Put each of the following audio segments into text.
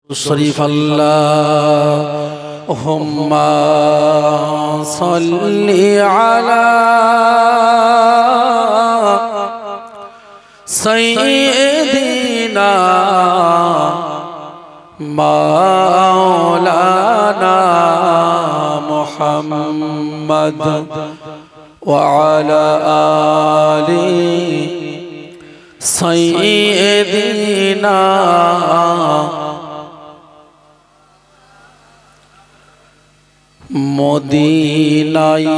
शरीफ अल्लाहुम्मा सल्ली अला सय्यिदिना मौलाना मुहम्मद व अला आलि सय्यिदिना মদিনায়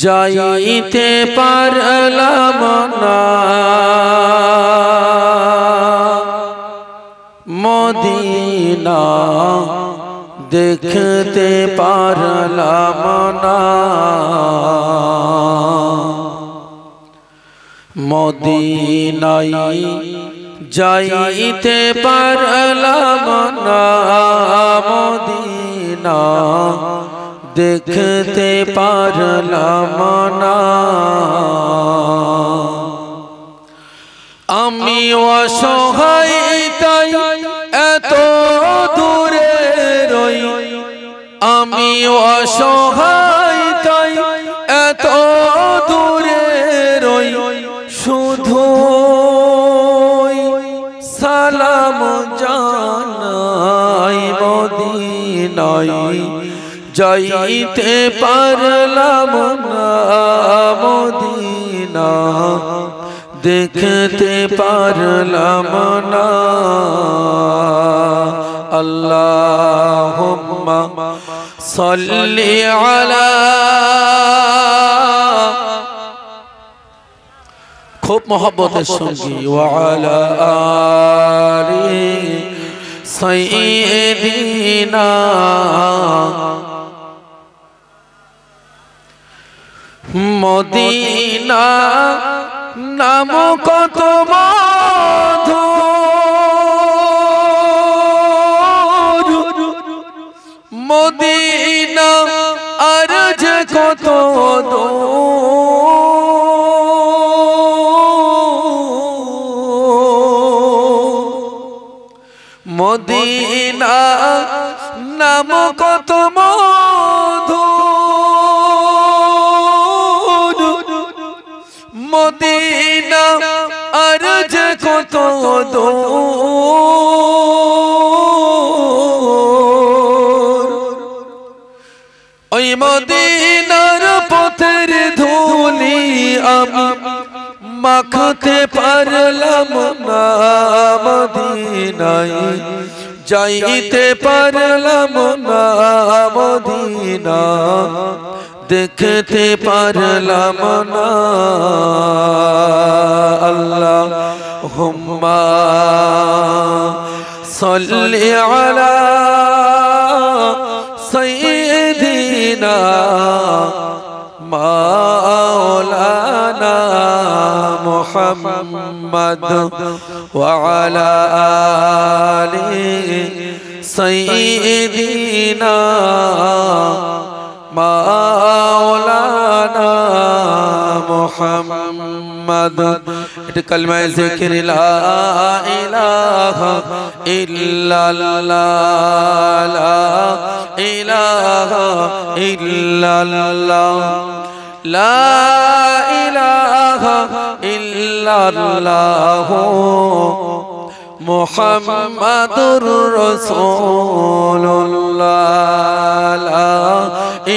যাইতে পারলাম না, মদিনা দেখতে পারলাম না, মদিনায় যাইতে পারলাম না, মদিনা দেখতে পারলাম না। আমি অসহায় তাই এত দূরে রই, আমি অসহায় তাই এত দূরে রই, শুধু সালাম জানাই মদিনায় যাইতে পারলাম না, মদিনা দেখতে পারলাম না। আল্লাহুম্মা সাল্লি আলা, খুব মোহব্বতের সঙ্গে ওয়া আলা আলি সাইয়্যিদিনা মদিনা নাম কত মধুর, মদিনা আর যে কত মদিনা নাম কত মধুর, মদিনা আর যে কত দূর, ওই মদিনার পথের ধুলি আমি মাখতে পারলাম না, মদিনায় যাইতে পারলাম না, মদিনা দেখতে পারলাম না। আল্লাহুম্মা সাল্লি আলা সাইয়্যিদিনা মাওলানা মুহাম্মদ ওয়া আলা আলি সাইয়্যিদিনা মাওলানা মুহাম্মদ। এটা কালিমায়ে জিকির লা ইলাহা ইল্লাল্লাহ, লা ইলাহা ইল্লাল্লাহ, লা ইলাহা ইল্লাল্লাহ মুহাম্মাদুর রাসূলুল্লাহ, লা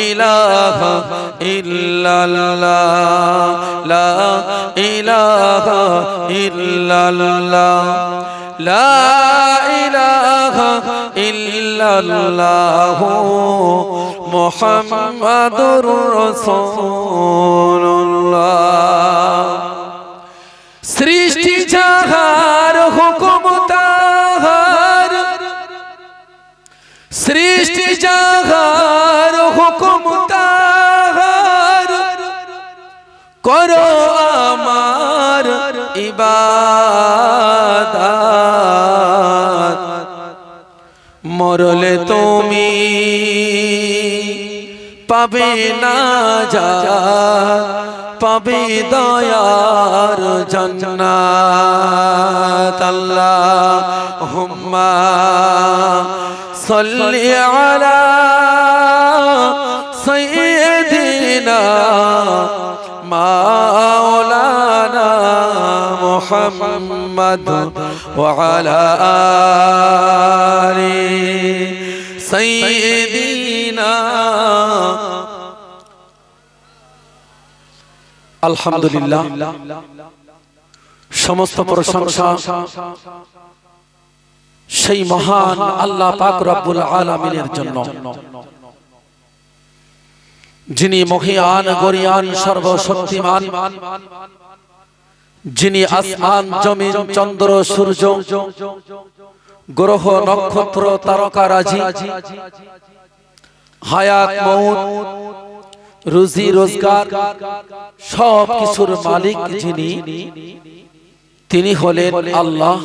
ইলাহা ইল্লাল্লাহ, লা ইলাহা ইল্লাল্লাহ, লা ইলাহা ইল্লাল্লাহ মুহাম্মাদুর রাসূলুল্লাহ। সৃষ্টি যাহার হুকুম তাহার, সৃষ্টি যাহার হুকুম তাহার, করো আমার ইবাদত, মরলে তুমি পাবে না জাত পাবে দয়ার জান্নাত আল্লাহুম্মা সাল্লি আলা সাইয়্যিদিনা মাওলানা মুহাম্মদ ওয়া আলা আলি সাইয়্যিদিনা। আলহামদুলিল্লাহ, সমস্ত প্রশংসা সেই মহান আল্লাহ পাক রব্বুল আলামিনের জন্য, যিনি মহিয়ান গরিয়ান সর্বশক্তিমান, যিনি আসমান জমিন চন্দ্র সূর্য গ্রহ নক্ষত্র তারকারাজি হায়াত মউত রুজি রোজগার সব কিছুর মালিক যিনি, তিনি হলেন আল্লাহ।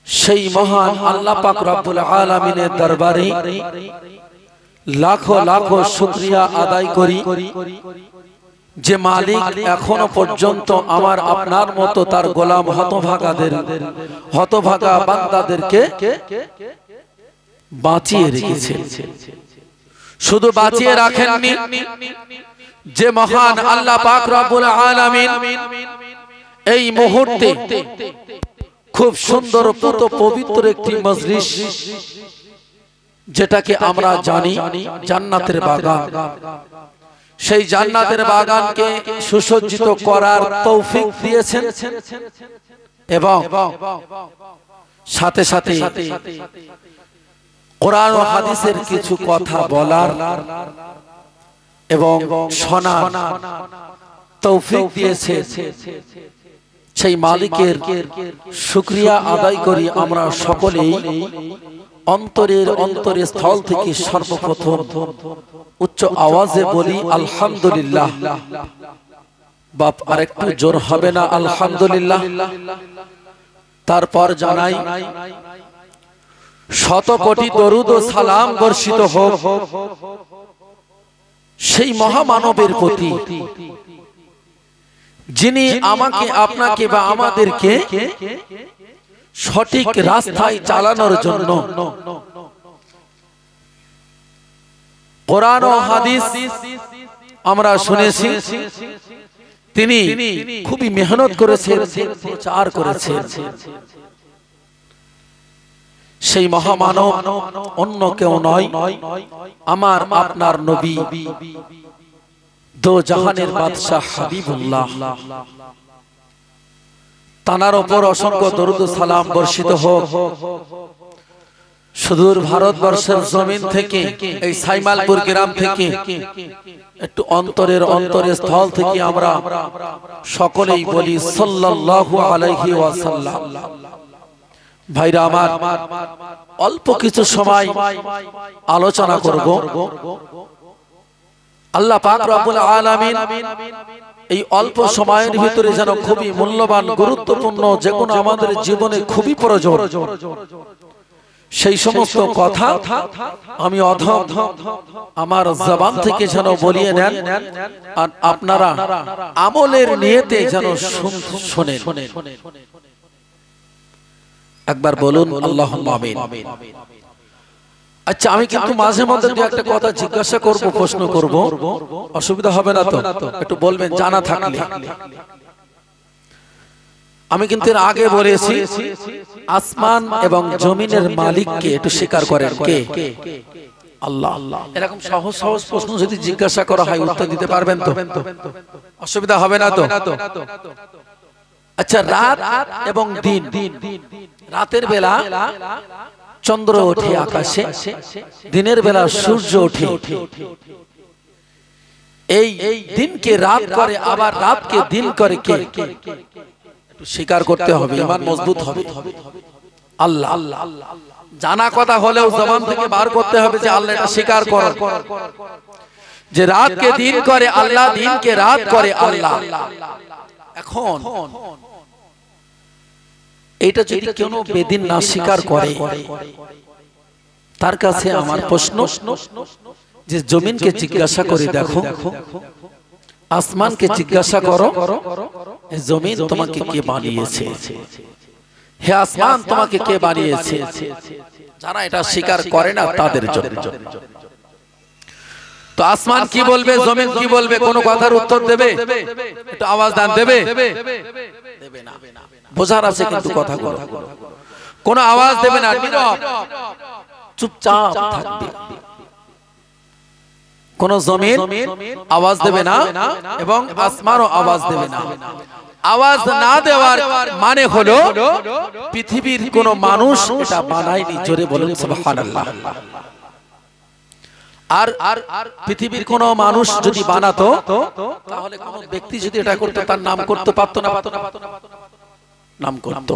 সেই মহান আল্লাহ পাক রব্বুল আলামিনের দরবারে লাখো লাখো শুকরিয়া আদায় করি যে মালিক এখনো পর্যন্ত আমার আপনার মতো তার গোলাম হতভাগা বান্দাদেরকে বাঁচিয়ে রেখেছেন। শুধু বাঁচিয়ে রাখেননি, যে মহান আল্লাহ পাক রব্বুল আলামিন এই মুহূর্তে খুব সুন্দর পবিত্র একটি মজলিস, যেটাকে আমরা জানি জান্নাতের বাগান, সেই জান্নাতের বাগানকে সুসজ্জিত করার তৌফিক দিয়েছেন এবং সাথে সাথে কোরআন ও হাদিসের কিছু কথা বলার এবং শোনার তৌফিক দিয়েছে। সেই মালিকের শুকরিয়া আদায় করি আমরা সকলেই অন্তরের স্থল থেকে সর্বপ্রথম উচ্চ আওয়াজে বলি আলহামদুলিল্লাহ। বাপ আরেকটু জোর হবে না? আলহামদুলিল্লাহ। তারপর জানাই শত কোটি দরুদ ও সালাম বর্ষিত হোক সেই মহামানবের প্রতি, যিনি আমাকে আপনাকে বা আমাদেরকে সঠিক রাস্তায় চালানোর জন্য কোরআন ও হাদিস আমরা শুনেছি, তিনি খুবই মেহনত করেছেন, প্রচার করেছেন। সেই মহামানব অন্য কেউ নয়, আমার আপনার নবী দো জাহানের বাদশাহ হাবিবুল্লাহ। তানার উপর অসংখ্য দরুদ ও সালাম বর্ষিত হোক। সুদূর ভারতবর্ষের জমিন থেকে, এই সাইমালপুর গ্রাম থেকে, একটু অন্তরের স্থল থেকে আমরা সকলেই বলি সাল্লাল্লাহু আলাইহি ওয়াসাল্লাম। ভাইরা আমার, অল্প কিছু সময় আলোচনা করব। আল্লাহ পাক রব্বুল আলামিন এই অল্প সময়ের ভিতরে যেন খুবই মূল্যবান গুরুত্বপূর্ণ, যে কোনো আমাদের জীবনে খুবই প্রয়োজন সেই সমস্ত কথা আমি আমার জবান থেকে যেন বলিয়ে নেন, আর আপনারা আমলের নিয়তে যেন শুনেন। একবার বলুন আল্লাহুম্মা আমিন। আচ্ছা, আমি কিন্তু মাঝে মধ্যে একটা কথা জিজ্ঞাসা করব, প্রশ্ন করব, অসুবিধা হবে না তো? একটু বলবেন জানা থাকলে। আমি কিন্তু এর আগে বলেছি আসমান এবং জমিনের মালিককে একটু স্বীকার করেন কে? আল্লাহ। এরকম সহজ সহজ প্রশ্ন যদি জিজ্ঞাসা করা হয় উত্তর দিতে পারবেন তো? অসুবিধা হবে না তো? আচ্ছা, রাত এবং দিন, রাতের বেলা চন্দ্র ওঠে আকাশে, দিনের বেলা সূর্য ওঠে। এই দিনকে রাত করে, আবার রাতকে দিন করে কে? স্বীকার করতে হবে, ঈমান মজবুত হবে। আল্লাহ। জানা কথা হলেও জবান থেকে বার করতে হবে যে আল্লাহ এটা স্বীকার করো, যে রাতকে দিন করে আল্লাহ, দিনকে রাত করে আল্লাহ। এখন এইটা যদি কেউ বেদিন না স্বীকার করে, তার কাছে আমার প্রশ্ন যে জমিনকে জিজ্ঞাসা করে দেখো, আসমানকে জিজ্ঞাসা করো, জমিন তোমাকে কে বানিয়েছে, হে আসমান তোমাকে কে বানিয়েছে। যারা এটা স্বীকার করে না তাদের জন্য। তো আসমান কি বলবে, জমিন কি বলবে, কোন কথার উত্তর দেবে? একটু আওয়াজ দান, দেবে? দেবে না। বোঝার আছে কিন্তু কথাগুলো, কোন আওয়াজ দেবে না, নীরব চুপচাপ থাকবে। কোন জমিন আওয়াজ দেবে না এবং আসমানও আওয়াজ দেবে না। আওয়াজ না দেওয়ার মানে হলো পৃথিবীর কোন মানুষ এটা বানায়নি। জোরে বলুন সুবহানাল্লাহ। আর পৃথিবীর কোন মানুষ যদি বানাতো তাহলে কোন ব্যক্তি যদি এটা করতো তার নাম করতে পারতো না, নাম করতো।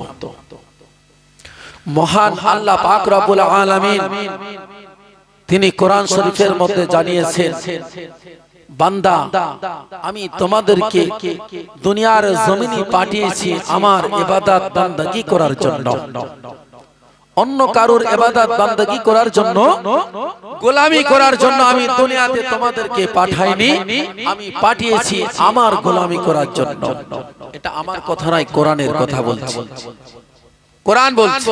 মহান আল্লাহ পাক রব্বুল আলামিন তিনি কোরআন শরীফের মধ্যে জানিয়েছেন, বান্দা আমি তোমাদেরকে দুনিয়ার জমিনে পাঠিয়েছি আমার ইবাদত বান্দাগি করার জন্য, অন্য কারোর ইবাদত বান্দাগি করার জন্য, গোলামি করার জন্য আমি দুনিয়াতে তোমাদেরকে পাঠাইনি, আমি পাঠিয়েছি আমার গোলামি করার জন্য। এটা আমার কথা নয়, কোরআনের কথা বলছি। কোরআন বলছে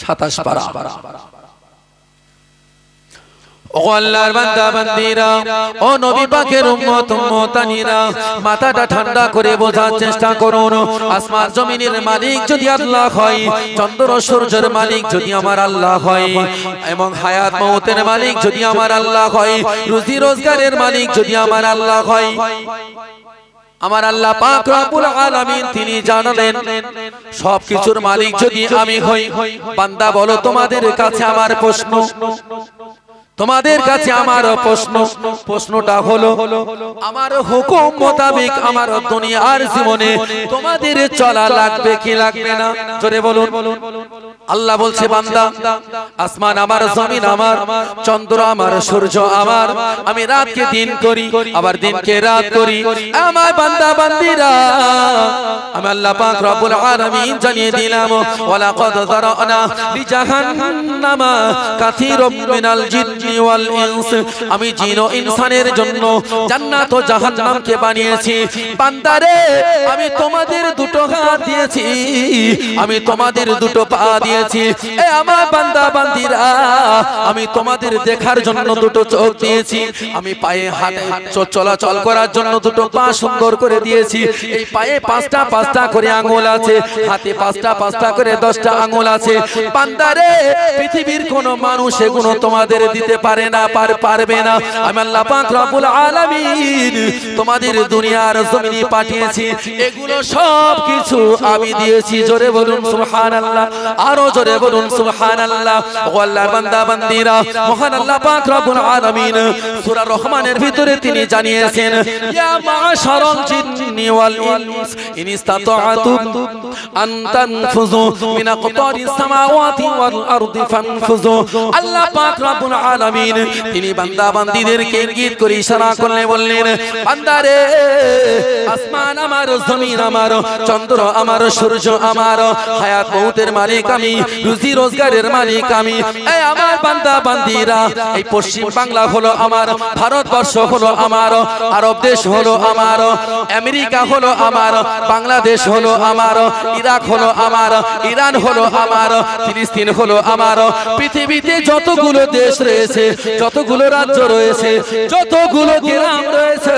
27 পারা, ও আল্লাহর বান্দা বান্দীরা, ও নবী পাকের উম্মত উম্মতানিরা, মাথাটা ঠান্ডা করে বোঝার চেষ্টা করুন। আসমান জমিনের মালিক যদি আল্লাহ হয়, চন্দ্র সূর্যের মালিক যদি আমার আল্লাহ হয়, এবং হায়াত মওতের মালিক যদি আমার আল্লাহ হয়, রুজি রোজগারের মালিক যদি আমার আল্লাহ হয়, আমার আল্লাহ পাক রব্বুল আলামিন তিনি জানালেন সবকিছুর মালিক যদি আমি হই, বান্দা বলো তোমাদের কাছে আমার প্রশ্ন, তোমাদের কাছে আমার প্রশ্নটা হলো আমার হুকুম মোতাবেক আমার দুনিয়ার জীবনে তোমাদের চলা লাগবে কি লাগবে না? জোরে বলুন। আল্লাহ বলছে, বান্দা আসমান আমার, জমিন আমার, চন্দ্র আমার, সূর্য আমার, আমি রাতকে দিন করি আবার দিনকে রাত করি। আমার বান্দা বান্দীরা, আমি আল্লাহ পাক রব্বুল আলামিন জানিয়ে দিলাম, ওয়ালাকাদ যারানা লিজাহান্নামা কাসীরাম মিনাল জিন্নি ওয়াল ইনস, আমি জিন ও ইনসানের জন্য জান্নাত ও জাহান্নামকে বানিয়েছি। বান্দারে আমি তোমাদের দুটো হাত দিয়েছি, আমি তোমাদের দুটো পা দিয়েছি। এ আমার বান্দা বান্দীরা, আমি তোমাদের দেখার জন্য দুটো চোখ দিয়েছি, আমি পায়ে হাতে চলাচল করার জন্য দুটো পা সুন্দর করে দিয়েছি। এই পায়ে 5টা 5টা করে আঙ্গুল আছে, হাতে 5টা 5টা করে 10টা আঙ্গুল আছে। বান্দারে পৃথিবীর কোন মানুষ এগুলো তোমাদের দিতে পারে না, পারবে না। আমি আল্লাহ পাক রব্বুল আলামিন তোমাদের দুনিয়ার জমিনে পাঠিয়েছি, এগুলো সব কিছু আমি দিয়েছি। জোরে বলুন সুবহানাল্লাহ, আরো জোরে বলুন সুবহানাল্লাহ। ও আল্লাহর বান্দা বান্দীরা, মহান আল্লাহ পাক রব্বুল আলামিন সূরা রহমানের ভিতরে তিনি জানিয়েছেন, ইয়া মাশারাল জিন্নি ওয়াল ইনস ইন ইসতাতা'তুম আন তানফুযু মিন আকতারিস সামাওয়াতি ওয়াল আরদি ফানফুযু। আল্লাহ পাক রব্বুল আলামিন তিনি বান্দা বান্দীদেরকে ইঙ্গিত করে ইশারা করলে বললেন, বান্দারে আসমান আমার, জমিন আমার, চন্দ্র আমার, সূর্য আমার, হায়াত মওতের মালিক আমি, রুজি রোজগারের মালিক আমি। এই আমার বান্দা বান্দীরা, এই পশ্চিম বাংলা হলো আমার, ভারতবর্ষ হলো আমার, আরব দেশ হলো আমার, আমেরিকা হলো আমার, বাংলাদেশ হলো আমার, ইরাক হলো আমার, ইরান হলো আমার, ফিলিস্তিন হলো আমার। পৃথিবীতে যতগুলো দেশ রয়েছে, যতগুলো রাজ্য রয়েছে, যতগুলো গ্রাম রয়েছে,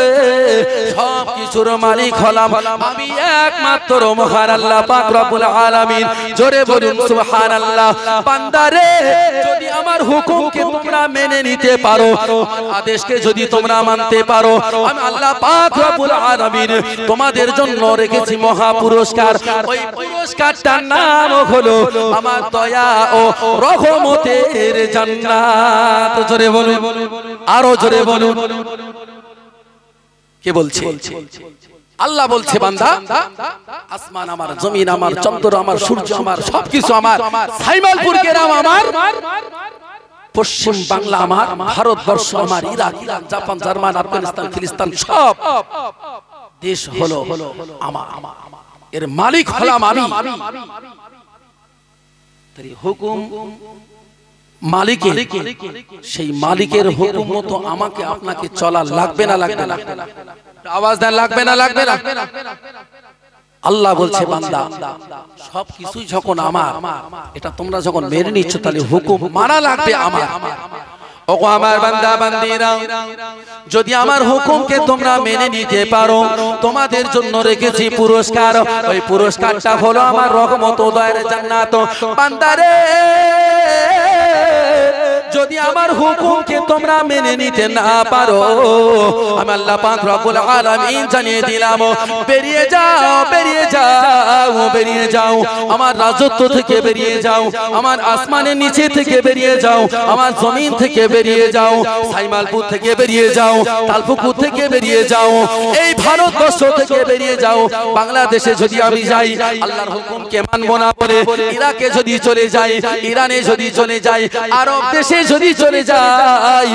সব কিছুর মালিক হলাম আমি একমাত্র মহান আল্লাহ পাক রব্বুল আলামিন। জোরে বলুন সুবহানাল্লাহ। বান্দারে যদি আমার হুকুমকে তোমরা মেনে নিতে পারো, আদেশকে যদি তোমরা মানতে পারো, আমি আল্লাহ পাক রব্বুল আলামিন তোমাদের জন্য রেখেছি মহা পুরস্কার। ওই পুরস্কারটার নাম হলো আমার দয়া ও রহমতের জান্নাত। জোরে বলুন, আরো জোরে বলুন। কে বলছে? আল্লাহ বলছে, বান্দা আসমান আমার, জমিন আমার, চন্দ্র আমার, সূর্য আমার, সবকিছু আমার, সাইমালপুর গ্রাম আমার, পশ্চিম বাংলা আমার, ভারতবর্ষ আমার, Iraq, Iran, Japan, German, Afghanistan, ফিলিস্তিন, সব দেশ হলো আমার, এর মালিক হলাম আমি। হুকুম মালিকের, সেই মালিকের হুকুম মতো আমাকে আপনাকে চলা লাগবে না লাগবে না? আওয়াজ দেন, লাগবে না লাগবে না? আল্লাহ বলছে বান্দা সবকিছুই যখন আমার, এটা তোমরা যখন মেনে নিচ্ছ তাহলে হুকুম মানা লাগবে আমার। ওগো আমার বান্দা বান্দিরা, যদি আমার হুকুমকে তোমরা মেনে নিতে পারো, তোমাদের জন্য রেখেছি পুরস্কার। ওই পুরস্কারটা হলো আমার রহমত ও দয়ার জান্নাত। বান্দারে, যদি আমার হুকুমকে তোমরা মেনে নিতে না পারো, আমি আল্লাহ পাক রব্বুল আলামিন জানিয়ে দিলাম, বেরিয়ে যাও বেরিয়ে যাও বেরিয়ে যাও, আমার রাজত্ব থেকে বেরিয়ে যাও, আমার আসমানের নিচে থেকে বেরিয়ে যাও, আমার জমিন থেকে বেরিয়ে যাও, সাইমালপুর থেকে বেরিয়ে যাও, তালপুকুর থেকে বেরিয়ে যাও, এই ভারতবর্ষ থেকে বেরিয়ে যাও। বাংলাদেশে যদি আমি যাই, আল্লাহর হুকুমকে মানবো না বলে ইরাকে যদি চলে যাই, ইরানে যদি চলে যাই, আরব দেশে যদি চলে যাই,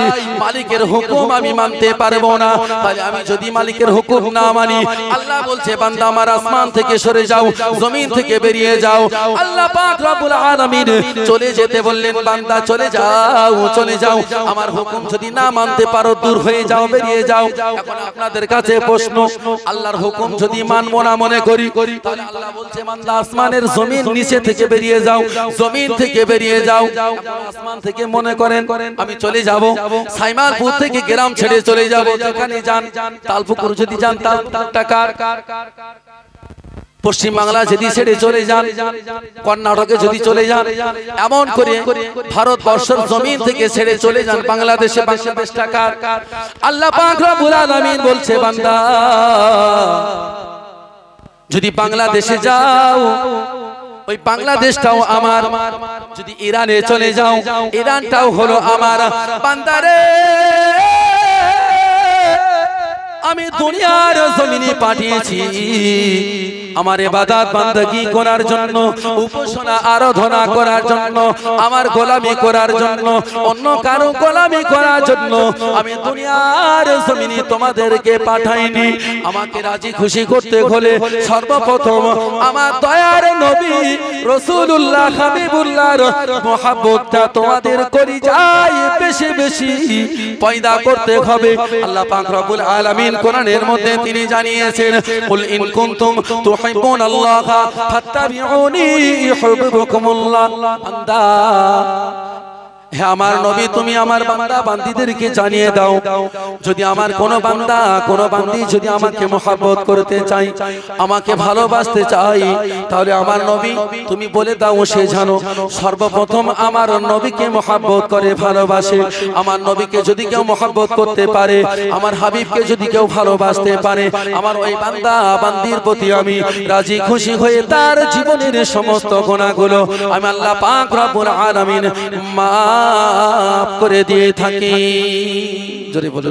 মালিকের হুকুম আমি মানতে পারবো না। তাহলে আমি যদি মালিকের হুকুম না মানি, আল্লাহ বলছে বান্দা আমার আসমান থেকে সরে যাও, জমিন থেকে বেরিয়ে যাও। আল্লাহ পাক রব্বুল আলামিন চলে যেতে বললেন, বান্দা চলে যাও চলে যাও, আমার হুকুম যদি না মানতে পারো দূর হয়ে যাও, বেরিয়ে যাও। এখন আপনাদের কাছে প্রশ্ন, আল্লাহর হুকুম যদি মানবো না মনে করি, তাহলে আল্লাহ বলছে বান্দা আসমানের জমিন নিচে থেকে বেরিয়ে যাও, জমিন থেকে বেরিয়ে যাও। আসমান থেকে মনে করেন আমি চলে যাব, সাইমালপুর থেকে গ্রাম ছেড়ে চলে যাব, যেখানে যান, তালপুকুর যদি যান, টাকার পশ্চিম বাংলা যদি ছেড়ে চলে যান, কর্ণাটকে যদি চলে যান, এমন করে ভারতবর্ষের জমিন থেকে ছেড়ে চলে যান বাংলাদেশে, বাংলাদেশ টাকার। আল্লাহ পাক রব্বুল আলামিন বলছে বান্দা যদি বাংলাদেশে যাও, ওই বাংলাদেশটাও আমার। যদি ইরানে চলে যাও, ইরানটাও হলো আমার। বান্দারে, আমি দুনিয়ার জমিনে পাঠিয়েছি আমার ইবাদত বান্দাগি করার জন্য, উপাসনা আরাধনা করার জন্য, আমার গোলামি করার জন্য, অন্য কারো গোলামি করার জন্য আমি দুনিয়ার জমিনে তোমাদেরকে পাঠাইনি। আমাকে রাজি খুশি করতে হলে সর্বপ্রথম আমার দয়ার নবী রাসূলুল্লাহ হাবিবুল্লাহর মুহাব্বতটা তোমাদের কলিজায় বেশি বেশি পয়দা করতে হবে। আল্লাহ পাক রব্বুল আলামিন কোরআনের মধ্যে তিনি জানিয়েছেন, কুল ইন কুনতুম তুহিব্বুন আল্লাহ ফাত্তাবিউনি ইউহিব্বুকুমুল্লাহ। বান্দা, হে আমার নবী, তুমি আমার বান্দা বান্দীদেরকে জানিয়ে দাও, যদি আমার কোন বান্দা কোন বান্দী যদি আমাকে মহব্বত করতে চাই, আমাকে ভালোবাসতে চাই, তাহলে আমার নবী তুমি বলে দাও সে জানো সর্বপ্রথম আমার নবীকে মহব্বত করে ভালোবাসে। আমার নবীকে যদি কেউ মহব্বত করতে পারে, আমার হাবিবকে যদি কেউ ভালোবাসতে পারে, আমার ওই বান্দা বান্দীর প্রতি আমি রাজি খুশি হয়ে তার জীবনের সমস্ত গুনাহগুলো আমি আল্লাহ পাক রব্বুল আলামিন মাফ করে দিয়ে থাকি। জোরে বলো।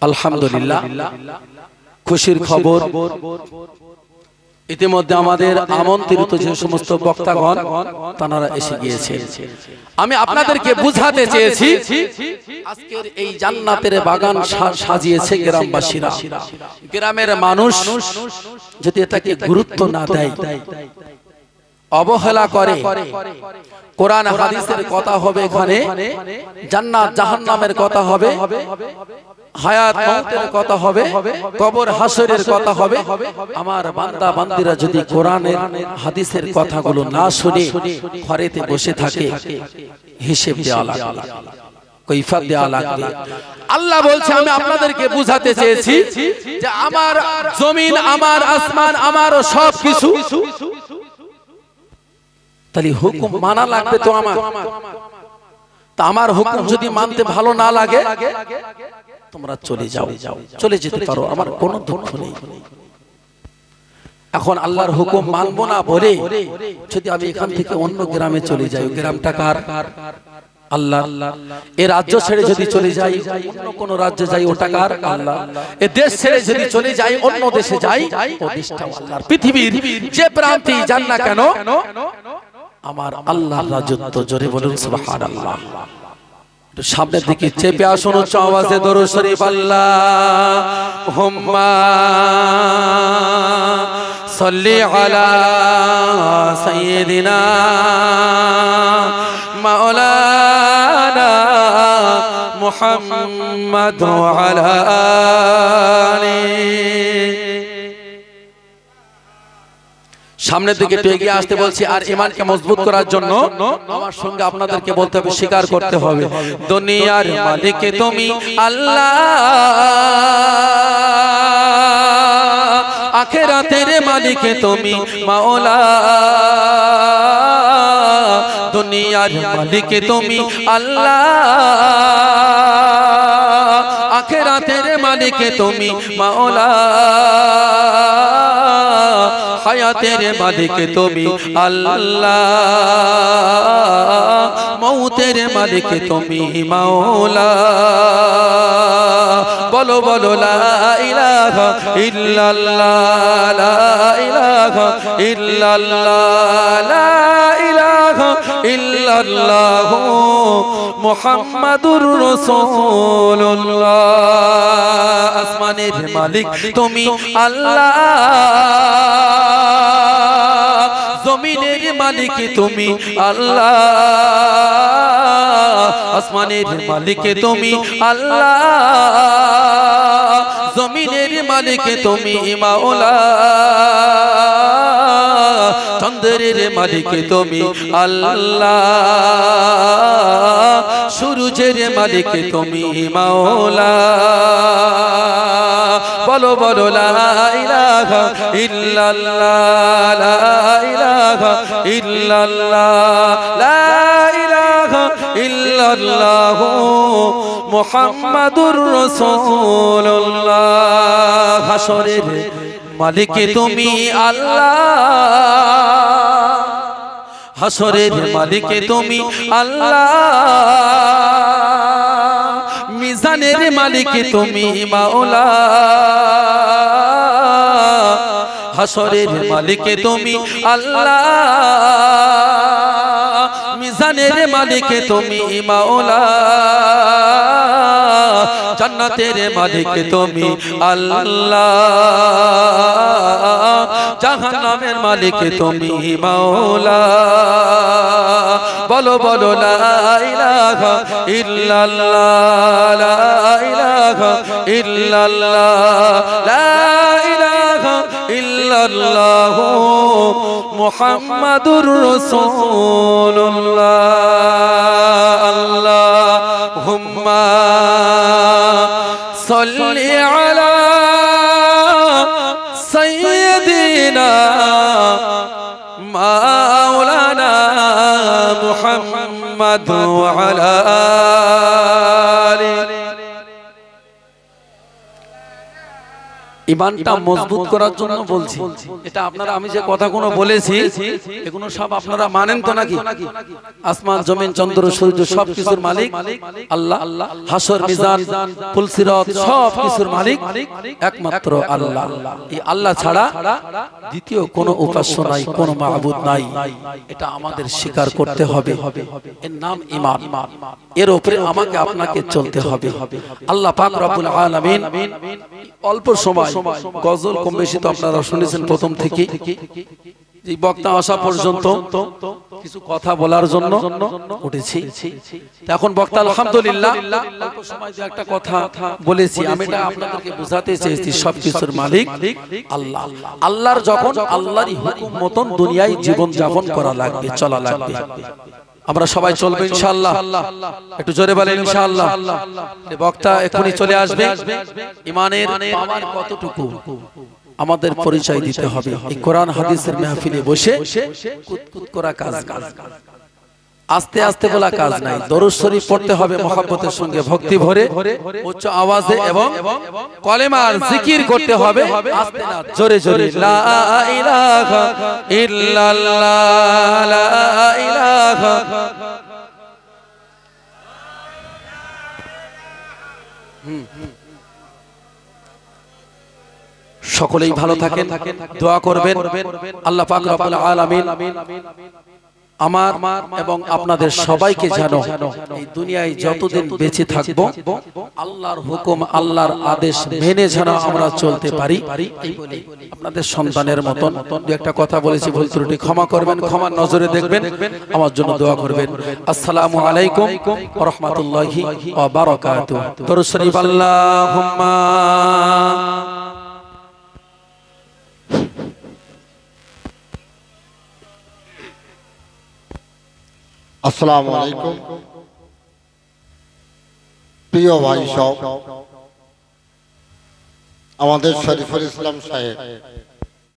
আলহামদুলিল্লাহ, খুশির খবর, ইতিমধ্যে আমাদের আমন্ত্রিত যে সমস্ত বক্তাগণ তারা এসে গিয়েছেন। আমি আপনাদেরকে বুঝাতে চেয়েছি, আজকের এই জান্নাতের বাগান সাজিয়েছে গ্রামবাসীরা। গ্রামের মানুষ যদি এটাকে গুরুত্ব না দেয়, অবহেলা করে, কোরআন হাদিসের কথা হবে এখানে, জান্নাত জাহান্নামের কথা হবে, হায়াত মওতের কথা হবে, কবর হাসরের কথা হবে। আমার বান্দা বান্দীরা যদি কোরআনের হাদিসের কথাগুলো না শুনে ঘরেতে বসে থাকে, হিসেব দেওয়া লাগবে, কৈফিয়ত দেওয়া লাগবে। আল্লাহ বলছে আমি আপনাদেরকে বুঝাতে চেয়েছি যে আমার জমিন, আমার আসমান, আমার সব কিছু, তাহলে হুকুম মানা লাগবে তো আমার। তা আমার হুকুম যদি মানতে ভালো না লাগে, তোমরা চলে যাও, চলে যেতে পারো, আমার কোনো দুঃখ নেই। এখন আল্লাহর হুকুম মানবো না বলে যদি আমি এখান থেকে অন্য গ্রামে চলে যাই, গ্রামটা কার? আল্লাহ। এ রাজ্য ছেড়ে যদি চলে যাই, অন্য কোন রাজ্যে যাই, ওটা কার? আল্লাহ। এ দেশ ছেড়ে যদি চলে যাই, অন্য দেশে যাই, ও দেশটাও আল্লাহর। পৃথিবীর যে প্রান্তে যান না কেন, আমার আল্লাহর রাজত্ব। জোরে বলুন সুবহানাল্লাহ। সামনের দিকে চেপে আসুন, উচ্চ আওয়াজে দরুদ শরীফ আল্লাহুম্মা সাল্লি আলা সাইয়্যিদিনা মাওলানা মুহাম্মদ ওয়া আলা আলিহি। সামনের দিকে একটু এগিয়ে আসতে বলছি। আর ঈমানকে মজবুত করার জন্য আমার সঙ্গে আপনাদেরকে বলতে হবে, স্বীকার করতে হবে, দুনিয়ার মালিক তুমি আল্লাহ, আখিরাতের মালিক তুমি মাওলা। দুনিয়ার মালিক তুমি আল্লাহ, আখিরাতের মালিক তুমি মাওলা। হায়াতের মালিক তুমি আল্লাহ, মৌতের মালিক তুমি মাওলা। বলো বলো লা ইলাহা ইল্লাল্লাহ, লা ইলাহা ইল্লাল্লাহ, লা ইলাহা ইল্লাল্লাহ মুহাম্মাদুর রাসূলুল্লাহ। আসমানের মালিক তুমি আল্লাহ, জমিনের মালিক তুমি আল্লাহ, আসমানের মালিক তুমি আল্লাহ, জমিনের মালিক তুমি মাওলা। চন্দ্রের মালিক তুমি আল্লাহ, সূর্যের মালিক তুমি মাওলা। বলো বলো লা ইলাহা ইল্লাল্লাহ, লা ইলাহা ইল্লাল্লাহ, লা ইলাহা ইল্লাল্লাহ মুহাম্মাদুর রাসূলুল্লাহ। হাসরের মালিক তুমি আল্লাহ, হাসরের মালিক তুমি আল্লাহ, মিজানের মালিক তুমি মাওলা। হাসরের মালিক তুমি আল্লাহ, মিজানের মালিক তুমি মাওলা। জান্নাতের মালিক তুমি আল্লাহ, জাহান্নামের মালিক তুমি মাওলা। বলো বলো লা ইলাহা ইল্লাল্লাহ, লা ইলাহা ইল্লাল্লাহ, লা ইলাহা ইল্লাল্লাহ মুহাম্মাদুর রাসূলুল্লাহ। আল্লাহুম্মা সাল্লি আলা সাইয়্যিদিনা মাওলানা মুহাম্মদ ওয়া আলা আলিহি। ঈমানটা মজবুত করার জন্য বলছি। এটা আপনারা, আমি যে কথাগুলো বলেছি এগুলো সব আপনারা মানেন তো নাকি? আসমান জমিন চন্দ্র সূর্য সব কিছুর মালিক আল্লাহ। হাসর মিজান ফুলসিরাত সব কিছুর মালিক একমাত্র আল্লাহ। এই আল্লাহ ছাড়া দ্বিতীয় কোনো উপাস্য নাই, কোনো মাবুদ নাই। এটা আমাদের স্বীকার করতে হবে। এর নাম ঈমান। এর উপরে আমাকে আপনাকে চলতে হবে। আল্লাহ পাক রব্বুল আলামিন অল্প সময় গজল কম বেশি তো আপনারা শুনেছেন প্রথম থেকে, এই বক্তা আসা পর্যন্ত কিছু কথা বলার জন্য উঠেছি। এখন বক্তা আলহামদুলিল্লাহ অল্প সময় যে একটা কথা বলেছি, আমি এটা আপনাদেরকে বোঝাতে চেয়েছি সবকিছুর মালিক আল্লাহ। আল্লাহর যখন আল্লাহরই হুকুম মতন দুনিয়ায় জীবন যাপন করা লাগবে, চলা লাগবে। আমরা সবাই চলবো ইনশাআল্লাহ। একটু জোরে বলেন ইনশাআল্লাহ। বক্তা এখনই চলে আসবে। ঈমানের পাওয়ার কতটুকু আমাদের পরিচয় দিতে হবে। এই কোরআন হাদিসের মাহফিলে বসে কুতকুত করা কাজ না, আস্তে আস্তে বলা কাজ নাই। দরুদ শরীফ পড়তে হবে মহব্বতের সঙ্গে, ভক্তি ভরে, উচ্চ আওয়াজে, এবং কলেমার জিকির করতে হবে আস্তে না, জোরে জোরে। লা ইলাহা ইল্লাল্লাহ, লা ইলাহা। সকলেই ভালো থাকেন, দোয়া করবেন। আল্লাহ পাক রব্বুল আলামিন আমার এবং আপনাদের সবাইকে জানো এই দুনিয়ায় যতদিন বেঁচে থাকবো আল্লাহর হুকুম আল্লাহর আদেশ মেনে যেন আমরা চলতে পারি এই বলে আপনাদের সন্তানের মতন দু একটা কথা বলেছি, ভুল ত্রুটি ক্ষমা করবেন, ক্ষমার নজরে দেখবেন, আমার জন্য দোয়া করবেন। আসসালামু আলাইকুম ওয়া রাহমাতুল্লাহি ওয়া বারাকাতুহু। দরুদ শরীফ আল্লাহুম্মা আসসালামু আলাইকুম। প্রিয় ভাই সব, আমাদের শরীফুল ইসলাম সাহেব